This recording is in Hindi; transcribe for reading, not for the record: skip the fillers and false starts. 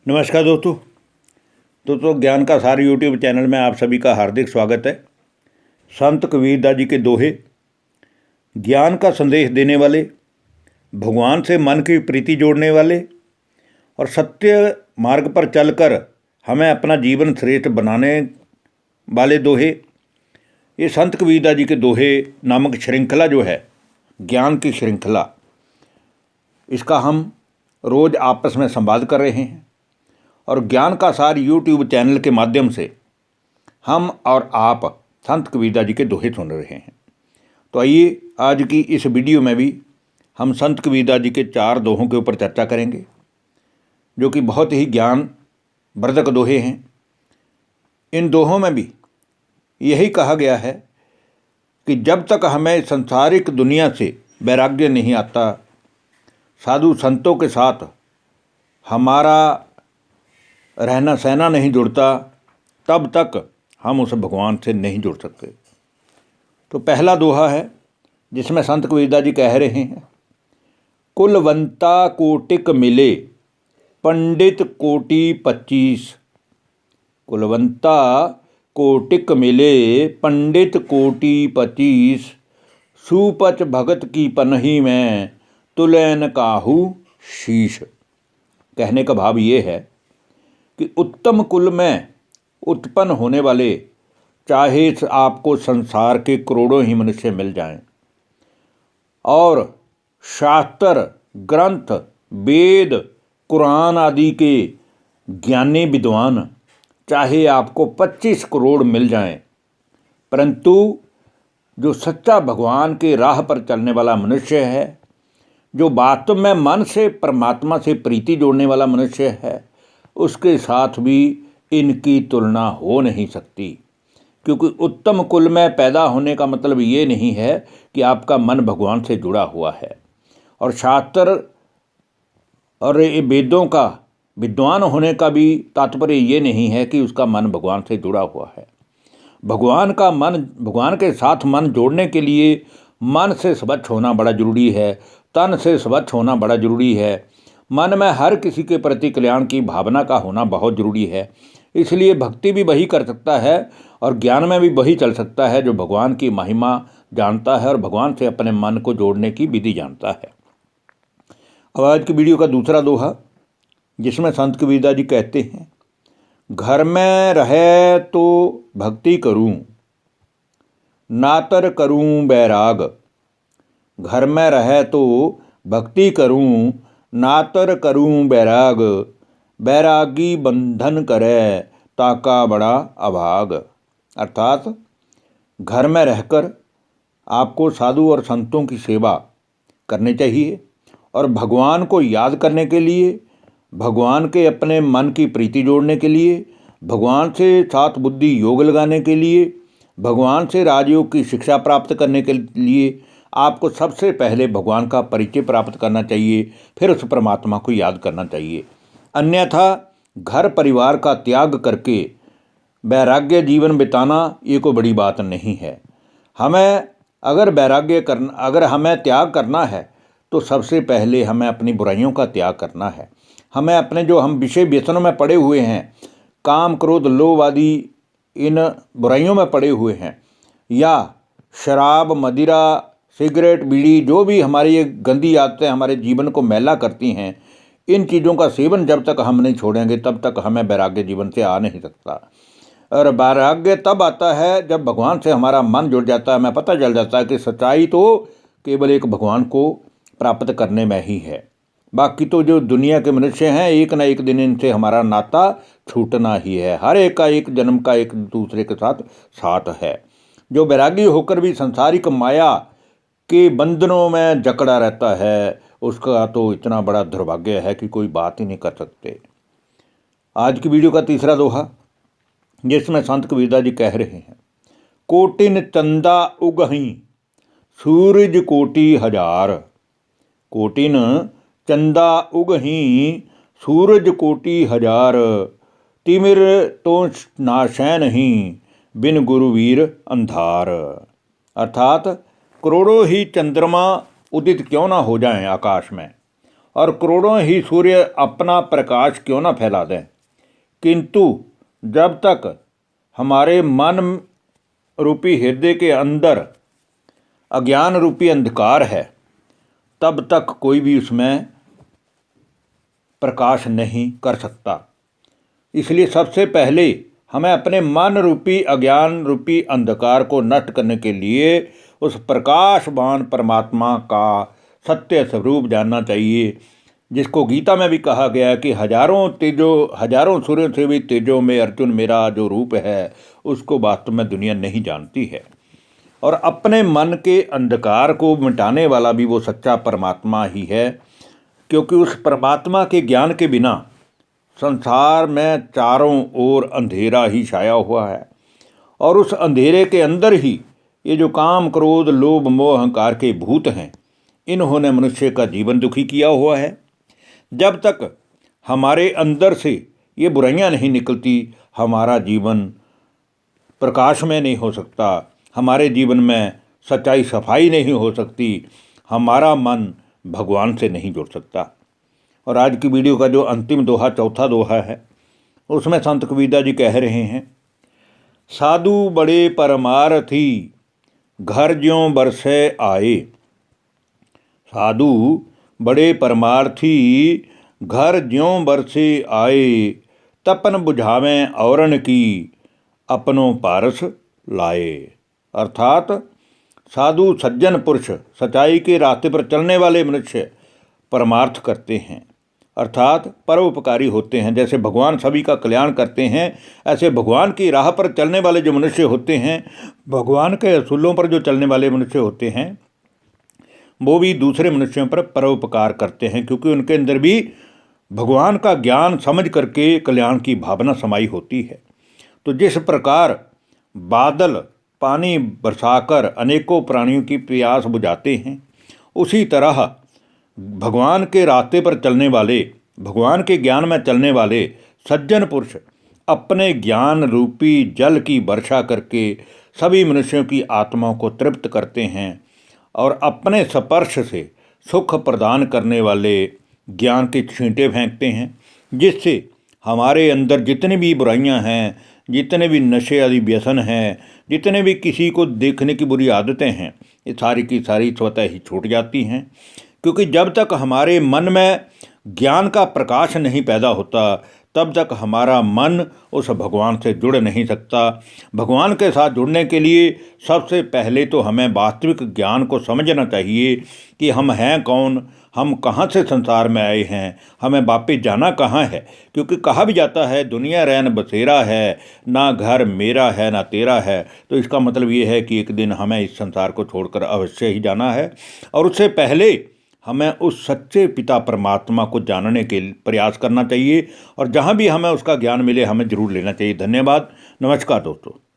नमस्कार दोस्तों ज्ञान का सार यूट्यूब चैनल में आप सभी का हार्दिक स्वागत है। संत कबीरदास जी के दोहे ज्ञान का संदेश देने वाले, भगवान से मन की प्रीति जोड़ने वाले और सत्य मार्ग पर चलकर हमें अपना जीवन श्रेष्ठ बनाने वाले दोहे। ये संत कबीरदास जी के दोहे नामक श्रृंखला जो है, ज्ञान की श्रृंखला, इसका हम रोज़ आपस में संवाद कर रहे हैं और ज्ञान का सार यूट्यूब चैनल के माध्यम से हम और आप संत कबीरदास जी के दोहे सुन रहे हैं। तो आइए आज की इस वीडियो में भी हम संत कबीरदास जी के 4 दोहों के ऊपर चर्चा करेंगे, जो कि बहुत ही ज्ञान वर्धक दोहे हैं। इन दोहों में भी यही कहा गया है कि जब तक हमें संसारिक दुनिया से वैराग्य नहीं आता, साधु संतों के साथ हमारा रहना सहना नहीं जुड़ता, तब तक हम उस भगवान से नहीं जुड़ सकते। तो पहला दोहा है जिसमें संत कबीरदास जी कह रहे हैं, कुलवंता कोटिक मिले पंडित कोटि 25। कुलवंता कोटिक मिले पंडित कोटि 25। सुपच भगत की पनही में तुलैन काहू शीश। कहने का भाव ये है कि उत्तम कुल में उत्पन्न होने वाले चाहे आपको संसार के करोड़ों ही मनुष्य मिल जाएं, और शास्त्र ग्रंथ वेद कुरान आदि के ज्ञानी विद्वान चाहे आपको 25 करोड़ मिल जाएं, परंतु जो सच्चा भगवान के राह पर चलने वाला मनुष्य है, जो वास्तव में मन से परमात्मा से प्रीति जोड़ने वाला मनुष्य है, उसके साथ भी इनकी तुलना हो नहीं सकती। क्योंकि उत्तम कुल में पैदा होने का मतलब ये नहीं है कि आपका मन भगवान से जुड़ा हुआ है, और शास्त्र और वेदों का विद्वान होने का भी तात्पर्य ये नहीं है कि उसका मन भगवान से जुड़ा हुआ है। भगवान के साथ मन जोड़ने के लिए मन से स्वच्छ होना बड़ा जरूरी है, तन से स्वच्छ होना बड़ा जरूरी है, मन में हर किसी के प्रति कल्याण की भावना का होना बहुत जरूरी है। इसलिए भक्ति भी वही कर सकता है और ज्ञान में भी वही चल सकता है जो भगवान की महिमा जानता है और भगवान से अपने मन को जोड़ने की विधि जानता है। अब आज की वीडियो का दूसरा दोहा, जिसमें संत कबीरदास जी कहते हैं, घर में रहे तो भक्ति करूं, नातर करूं बैराग। घर में रहे तो भक्ति करूं, नातर करूं बैराग। बैरागी बंधन करे ताका बड़ा अभाग। अर्थात घर में रहकर आपको साधु और संतों की सेवा करनी चाहिए और भगवान को याद करने के लिए, भगवान के अपने मन की प्रीति जोड़ने के लिए, भगवान से साथ बुद्धि योग लगाने के लिए, भगवान से राजयोग की शिक्षा प्राप्त करने के लिए आपको सबसे पहले भगवान का परिचय प्राप्त करना चाहिए, फिर उस परमात्मा को याद करना चाहिए। अन्यथा घर परिवार का त्याग करके वैराग्य जीवन बिताना ये कोई बड़ी बात नहीं है। हमें अगर हमें त्याग करना है तो सबसे पहले हमें अपनी बुराइयों का त्याग करना है। हमें अपने जो हम विषय व्यसनों में पड़े हुए हैं, काम क्रोध लोभ आदि इन बुराइयों में पड़े हुए हैं, या शराब मदिरा सिगरेट बीड़ी, जो भी हमारी ये गंदी आदतें हमारे जीवन को मैला करती हैं, इन चीज़ों का सेवन जब तक हम नहीं छोड़ेंगे तब तक हमें वैराग्य जीवन से आ नहीं सकता। और वैराग्य तब आता है जब भगवान से हमारा मन जुड़ जाता है, हमें पता चल जाता है कि सच्चाई तो केवल एक भगवान को प्राप्त करने में ही है। बाकी तो जो दुनिया के मनुष्य हैं, एक ना एक दिन इनसे हमारा नाता छूटना ही है। हर एक का एक जन्म का एक दूसरे के साथ है। जो वैरागी होकर भी सांसारिक माया के बंधनों में जकड़ा रहता है, उसका तो इतना बड़ा दुर्भाग्य है कि कोई बात ही नहीं कर सकते। आज की वीडियो का तीसरा दोहा, जिसमें संत कबीरदास जी कह रहे हैं, कोटिन चंदा उगहीं सूरज कोटि हजार। कोटिन चंदा उगहीं सूरज कोटि हजार। तिमिर तो नाशै नहीं बिन गुरुवीर अंधार। अर्थात करोड़ों ही चंद्रमा उदित क्यों ना हो जाएं आकाश में, और करोड़ों ही सूर्य अपना प्रकाश क्यों ना फैला दें, किंतु जब तक हमारे मन रूपी हृदय के अंदर अज्ञान रूपी अंधकार है, तब तक कोई भी उसमें प्रकाश नहीं कर सकता। इसलिए सबसे पहले हमें अपने मन रूपी अज्ञान रूपी अंधकार को नष्ट करने के लिए उस प्रकाशवान परमात्मा का सत्य स्वरूप जानना चाहिए, जिसको गीता में भी कहा गया है कि हजारों सूर्यों से भी तेजों में अर्जुन मेरा जो रूप है, उसको वास्तव में दुनिया नहीं जानती है। और अपने मन के अंधकार को मिटाने वाला भी वो सच्चा परमात्मा ही है, क्योंकि उस परमात्मा के ज्ञान के बिना संसार में चारों ओर अंधेरा ही छाया हुआ है, और उस अंधेरे के अंदर ही ये जो काम क्रोध लोभ मोह अहंकार के भूत हैं, इन्होंने मनुष्य का जीवन दुखी किया हुआ है। जब तक हमारे अंदर से ये बुराइयां नहीं निकलती, हमारा जीवन प्रकाश में नहीं हो सकता, हमारे जीवन में सच्चाई सफाई नहीं हो सकती, हमारा मन भगवान से नहीं जुड़ सकता। और आज की वीडियो का जो अंतिम दोहा, चौथा दोहा है, उसमें संत कबीरदास जी कह रहे हैं, साधु बड़े परमारथी घर ज्यों बरसे आए। साधु बड़े परमार्थी घर ज्यों बरसे आए, तपन बुझावें औरन की अपनों पारस लाए। अर्थात साधु सज्जन पुरुष, सच्चाई के रास्ते पर चलने वाले मनुष्य परमार्थ करते हैं, अर्थात परोपकारी होते हैं। जैसे भगवान सभी का कल्याण करते हैं, ऐसे भगवान की राह पर चलने वाले जो मनुष्य होते हैं, भगवान के असूलों पर जो चलने वाले मनुष्य होते हैं, वो भी दूसरे मनुष्यों पर परोपकार करते हैं, क्योंकि उनके अंदर भी भगवान का ज्ञान समझ करके कल्याण की भावना समाई होती है। तो जिस प्रकार बादल पानी बरसाकर अनेकों प्राणियों की प्यास बुझाते हैं, उसी तरह भगवान के रास्ते पर चलने वाले, भगवान के ज्ञान में चलने वाले सज्जन पुरुष अपने ज्ञान रूपी जल की वर्षा करके सभी मनुष्यों की आत्माओं को तृप्त करते हैं, और अपने स्पर्श से सुख प्रदान करने वाले ज्ञान के छींटे फेंकते हैं, जिससे हमारे अंदर जितनी भी बुराइयां हैं, जितने भी नशे आदि व्यसन हैं, जितने भी किसी को देखने की बुरी आदतें हैं, ये सारी की सारी स्वतः ही छूट जाती हैं। क्योंकि जब तक हमारे मन में ज्ञान का प्रकाश नहीं पैदा होता, तब तक हमारा मन उस भगवान से जुड़ नहीं सकता। भगवान के साथ जुड़ने के लिए सबसे पहले तो हमें वास्तविक ज्ञान को समझना चाहिए कि हम हैं कौन, हम कहाँ से संसार में आए हैं, हमें वापिस जाना कहाँ है। क्योंकि कहा भी जाता है दुनिया रैन बसेरा है, ना घर मेरा है ना तेरा है। तो इसका मतलब ये है कि एक दिन हमें इस संसार को छोड़कर अवश्य ही जाना है, और उससे पहले हमें उस सच्चे पिता परमात्मा को जानने के प्रयास करना चाहिए, और जहाँ भी हमें उसका ज्ञान मिले हमें जरूर लेना चाहिए। धन्यवाद। नमस्कार दोस्तों।